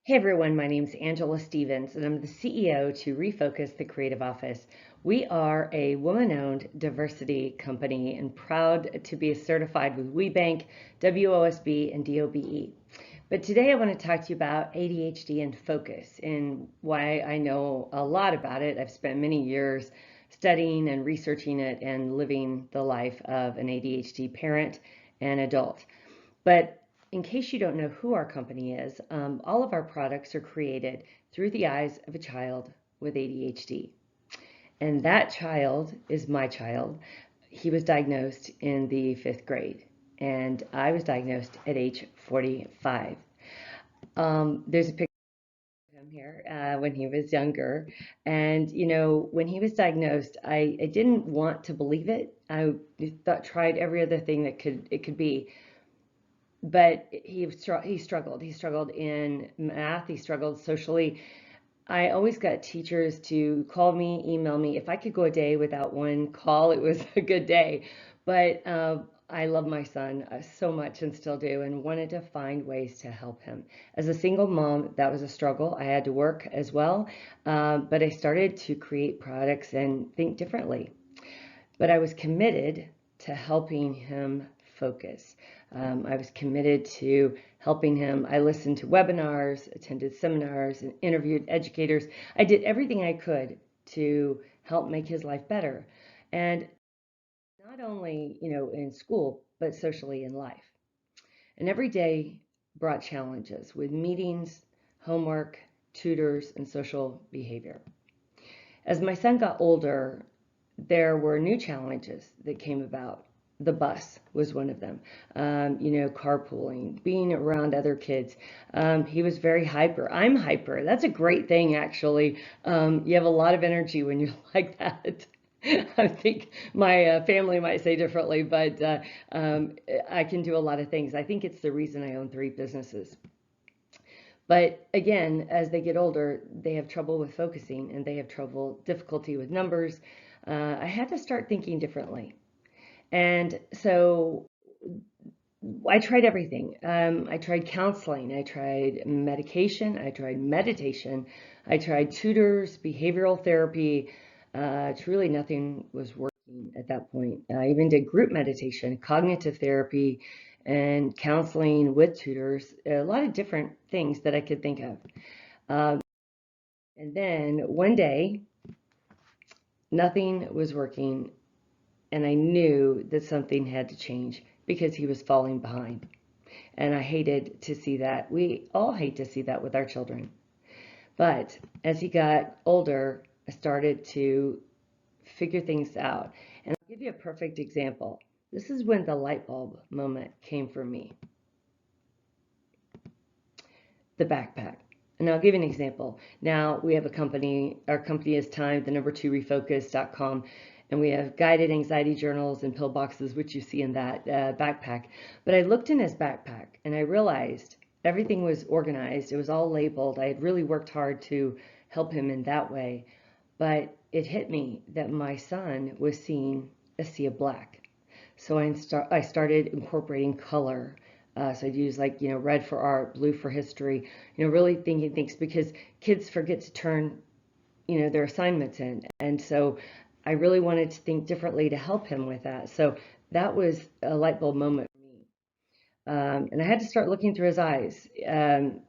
Hey everyone, my name is Angela Stevens, and I'm the CEO to Refocus the Creative Office. We are a woman-owned diversity company and proud to be certified with WeBank, WOSB, and DOBE. But today I want to talk to you about ADHD and focus and why I know a lot about it. I've spent many years studying and researching it and living the life of an ADHD parent and adult. But in case you don't know who our company is, all of our products are created through the eyes of a child with ADHD. And that child is my child. He was diagnosed in the 5th grade, and I was diagnosed at age 45. There's a picture of him here when he was younger. And, when he was diagnosed, I didn't want to believe it. I tried every other thing that it could be. But he struggled. He struggled in math. He struggled socially. I always got teachers to call me, email me. If I could go a day without one call, it was a good day. But I love my son so much and still do, and wanted to find ways to help him. As a single mom, that was a struggle. I had to work as well, but I started to create products and think differently. But I was committed to helping him focus. I was committed to helping him. I listened to webinars, attended seminars, and interviewed educators. I did everything I could to help make his life better. And not only, in school, but socially in life. And every day brought challenges with meetings, homework, tutors, and social behavior. As my son got older, there were new challenges that came about. The bus was one of them, carpooling, being around other kids. He was very hyper. I'm hyper. That's a great thing, actually. You have a lot of energy when you're like that. I think my family might say differently, but I can do a lot of things. I think it's the reason I own 3 businesses. But again, as they get older, they have trouble with focusing and they have difficulty with numbers. I had to start thinking differently. And so I tried everything. I tried counseling, I tried medication, I tried meditation, I tried tutors, behavioral therapy. Truly nothing was working at that point. I even did group meditation, cognitive therapy, and counseling with tutors, a lot of different things that I could think of. And then one day, nothing was working, and I knew that something had to change because he was falling behind. And I hated to see that. We all hate to see that with our children. But as he got older, I started to figure things out. And I'll give you a perfect example. This is when the light bulb moment came for me. The backpack. And I'll give you an example. Now we have a company, our company is timed, the number 2 refocus.com, and we have guided anxiety journals and pill boxes, which you see in that backpack. But I looked in his backpack and I realized everything was organized. It was all labeled. I had really worked hard to help him in that way. But it hit me that my son was seeing a sea of black. So I started incorporating color. So I'd use red for art, blue for history, really thinking things because kids forget to turn, their assignments in. And so I really wanted to think differently to help him with that. So that was a light bulb moment for me. And I had to start looking through his eyes.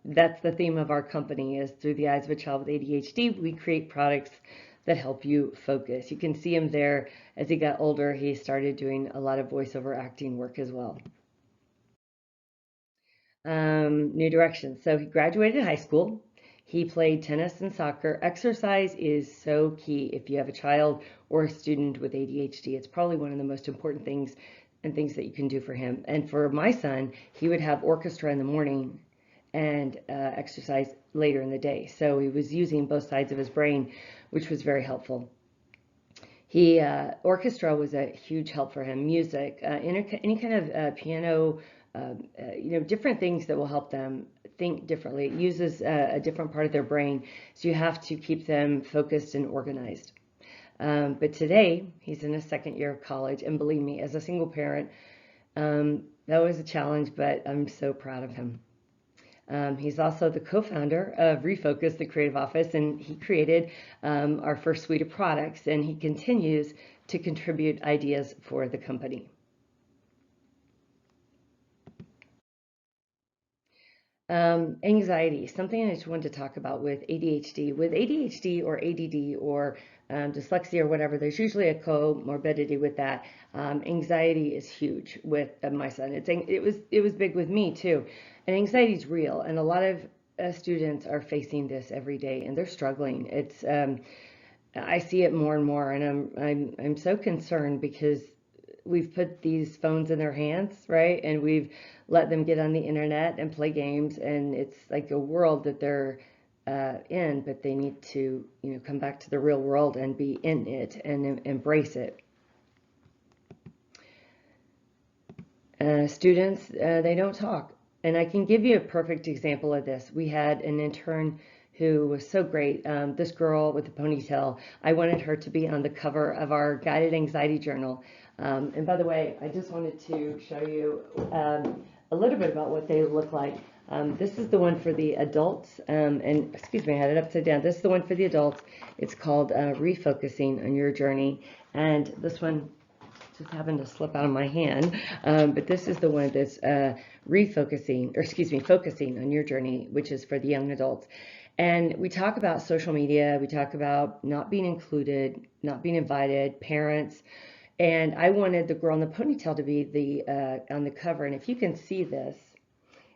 That's the theme of our company, is through the eyes of a child with ADHD, we create products that help you focus. You can see him there. As he got older, he started doing a lot of voiceover acting work as well. New direction. So he graduated high school. He played tennis and soccer. Exercise is so key if you have a child or a student with ADHD. It's probably one of the most important things and things that you can do for him. And for my son, he would have orchestra in the morning and exercise later in the day. So he was using both sides of his brain, which was very helpful. Orchestra was a huge help for him. Music, any kind of piano, different things that will help them think differently. It uses a different part of their brain, so you have to keep them focused and organized. But today, he's in his 2nd year of college, and believe me, as a single parent, that was a challenge, but I'm so proud of him. He's also the co-founder of Refocus, the creative office, and he created our first suite of products, and he continues to contribute ideas for the company. Anxiety, something I just wanted to talk about with ADHD. With ADHD or ADD or dyslexia or whatever, there's usually a comorbidity with that. Anxiety is huge with my son. It was big with me too, and anxiety is real, and a lot of students are facing this every day, and they're struggling. I see it more and more, and I'm so concerned because we've put these phones in their hands, right? And we've let them get on the internet and play games, and it's like a world that they're in, but they need to, come back to the real world and be in it and embrace it. Students, they don't talk. And I can give you a perfect example of this. We had an intern who was so great. This girl with the ponytail, I wanted her to be on the cover of our guided anxiety journal. And by the way, I just wanted to show you a little bit about what they look like. This is the one for the adults, and excuse me, I had it upside down. This is the one for the adults. It's called Refocusing on Your Journey. And this one just happened to slip out of my hand, but this is the one that's focusing on your journey, which is for the young adults. And we talk about social media, we talk about not being included, not being invited, parents, and I wanted the girl in the ponytail to be the on the cover. And if you can see this,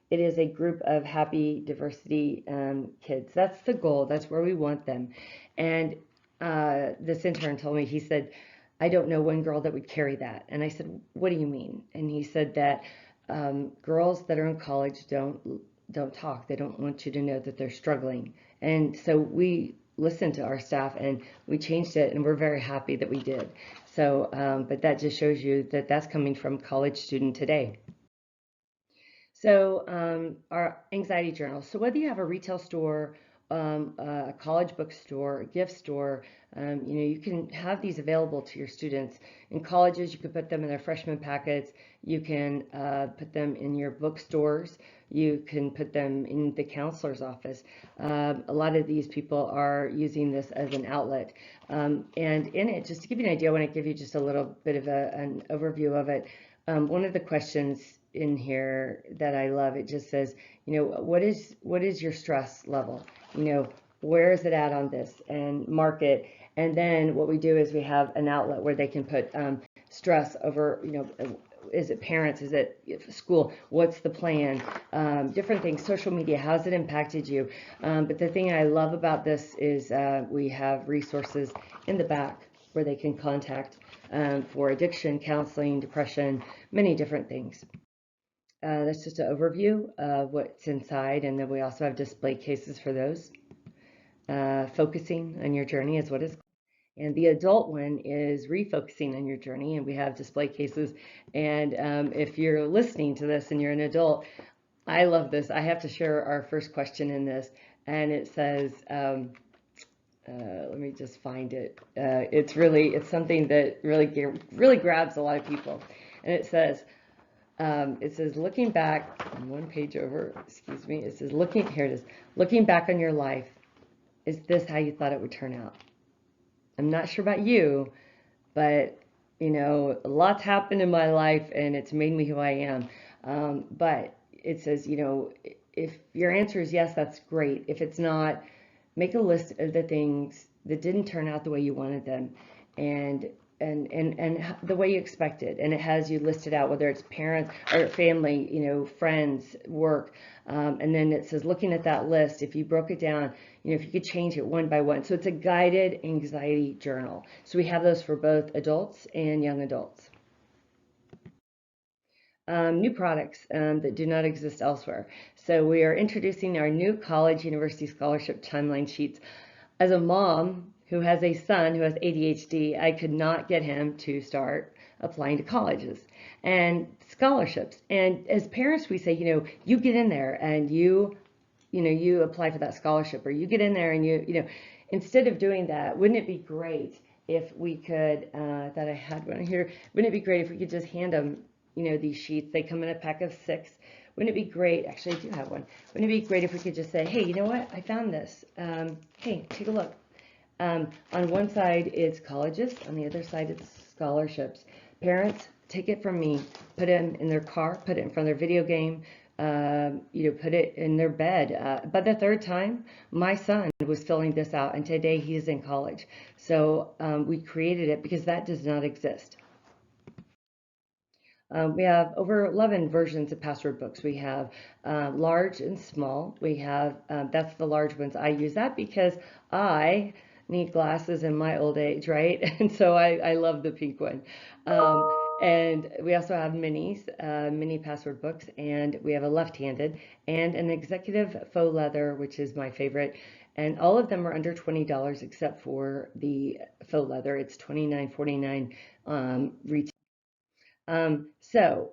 it is a group of happy diversity kids. That's the goal. That's where we want them. And this intern told me, he said, I don't know one girl that would carry that. And I said, what do you mean? And he said that girls that are in college don't talk. They don't want you to know that they're struggling. And so we listened to our staff and we changed it, and we're very happy that we did. So, but that just shows you that that's coming from college student today. So our anxiety journal. So whether you have a retail store, a college bookstore, a gift store, you can have these available to your students. In colleges, you can put them in their freshman packets. You can put them in your bookstores. You can put them in the counselor's office. A lot of these people are using this as an outlet. And in it, just to give you an idea, I want to give you just a little bit of an overview of it. One of the questions in here that I love, it just says, what is your stress level? Where is it at on this, and mark it. And then what we do is we have an outlet where they can put stress over, is it parents, is it school, what's the plan, different things, social media, how's it impacted you? But the thing I love about this is we have resources in the back where they can contact for addiction, counseling, depression, many different things. That's just an overview of what's inside, and then we also have display cases for those. Focusing on your journey is what it's called. And the adult one is refocusing on your journey, and we have display cases. And if you're listening to this and you're an adult, I love this. I have to share our first question in this, and it says, let me just find it. It's something that really grabs a lot of people, and it says, looking back, one page over, excuse me, it says, here it is, looking back on your life, is this how you thought it would turn out? I'm not sure about you, but, a lot's happened in my life, and it's made me who I am. But it says, if your answer is yes, that's great. If it's not, make a list of the things that didn't turn out the way you wanted them, and the way you expected, and it has you listed out, whether it's parents or family, friends, work, and then it says, looking at that list, if you broke it down, if you could change it one by one. So it's a guided anxiety journal. So we have those for both adults and young adults. New products that do not exist elsewhere. So we are introducing our new college university scholarship timeline sheets. As a mom who has a son who has ADHD, I could not get him to start applying to colleges and scholarships. And as parents, we say, you get in there and you apply for that scholarship, or you get in there and instead of doing that, wouldn't it be great if we could, that I had one here, wouldn't it be great if we could just hand them, these sheets? They come in a pack of 6. wouldn't it be great? Actually, I do have one. Wouldn't it be great if we could just say, hey, you know what? I found this. Hey, take a look. On one side, it's colleges. On the other side, it's scholarships. Parents, take it from me. Put it in their car. Put it in front of their video game. Put it in their bed. By the third time, my son was filling this out, and today he's in college. So we created it because that does not exist. We have over 11 versions of password books. We have large and small. We have, that's the large ones. I use that because I need glasses in my old age, right? And so I love the pink one. And we also have minis, mini password books, and we have a left-handed and an executive faux leather, which is my favorite. And all of them are under $20 except for the faux leather. It's $29.49 retail. So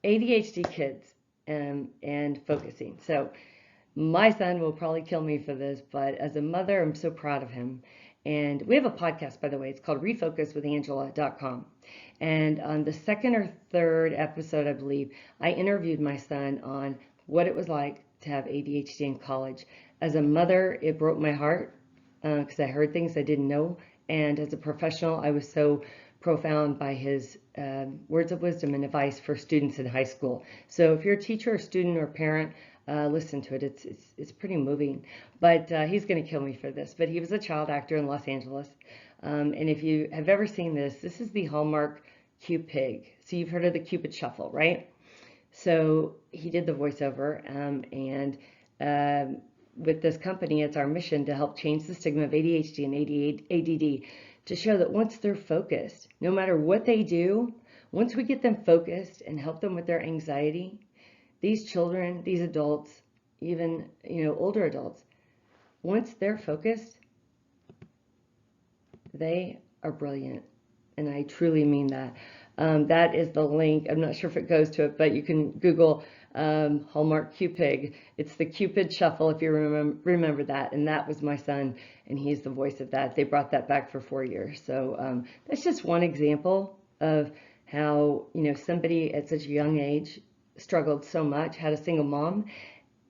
ADHD kids and focusing. So my son will probably kill me for this, but as a mother, I'm so proud of him. And we have a podcast, by the way. It's called refocuswithangela.com. And on the second or third episode, I believe, I interviewed my son on what it was like to have ADHD in college. As a mother, it broke my heart because I heard things I didn't know. And as a professional, I was so profound by his words of wisdom and advice for students in high school. So if you're a teacher, or student, or parent, listen to it. It's pretty moving. But he's going to kill me for this. But he was a child actor in Los Angeles. And if you have ever seen this, this is the Hallmark Cupid. So you've heard of the Cupid Shuffle, right? So he did the voiceover, and with this company, it's our mission to help change the stigma of ADHD and ADD, to show that once they're focused, no matter what they do, once we get them focused and help them with their anxiety, these children, these adults, even older adults, once they're focused, they are brilliant. And I truly mean that. That is the link. I'm not sure if it goes to it, but you can Google Hallmark Cupid. It's the Cupid Shuffle, if you remember that. And that was my son, and he's the voice of that. They brought that back for 4 years. So that's just one example of how somebody at such a young age struggled so much, had a single mom,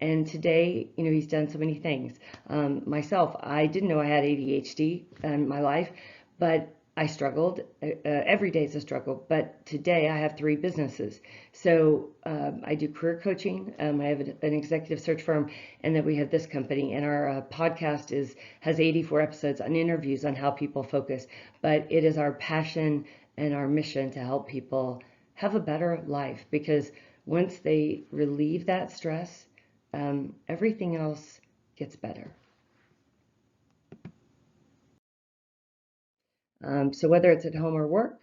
and today he's done so many things. Myself, I didn't know I had ADHD in my life, but I struggled. Every day is a struggle, but today I have 3 businesses. So I do career coaching. I have an executive search firm, and then we have this company. And our podcast has 84 episodes on interviews on how people focus. But it is our passion and our mission to help people have a better life, because once they relieve that stress, everything else gets better. So whether it's at home or work,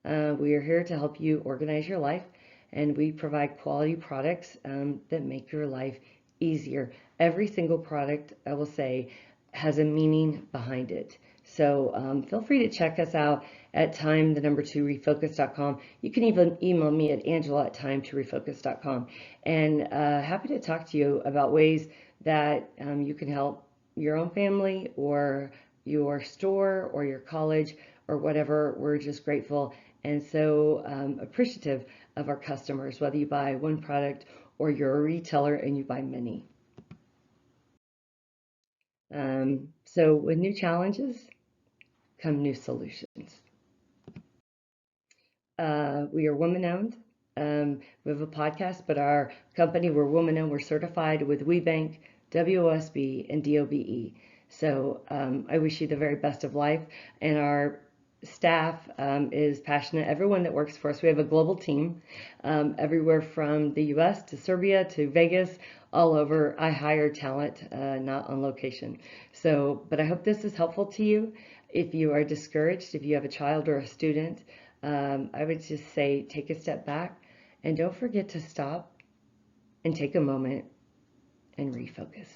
we are here to help you organize your life, and we provide quality products that make your life easier. Every single product, I will say, has a meaning behind it. So feel free to check us out at time2refocus.com. You can even email me at angela@time2refocus.com. And happy to talk to you about ways that you can help your own family or your store or your college or whatever. We're just grateful and so appreciative of our customers, whether you buy one product or you're a retailer and you buy many. So with new challenges come new solutions. We are woman-owned. We have a podcast, but our company, we're woman-owned. We're certified with WeBank, WOSB, and DOBE. So I wish you the very best of life. And our staff is passionate. Everyone that works for us, we have a global team, everywhere from the US to Serbia to Vegas, all over. I hire talent, not on location. So, but I hope this is helpful to you. If you are discouraged, if you have a child or a student, I would just say take a step back and don't forget to stop and take a moment and refocus.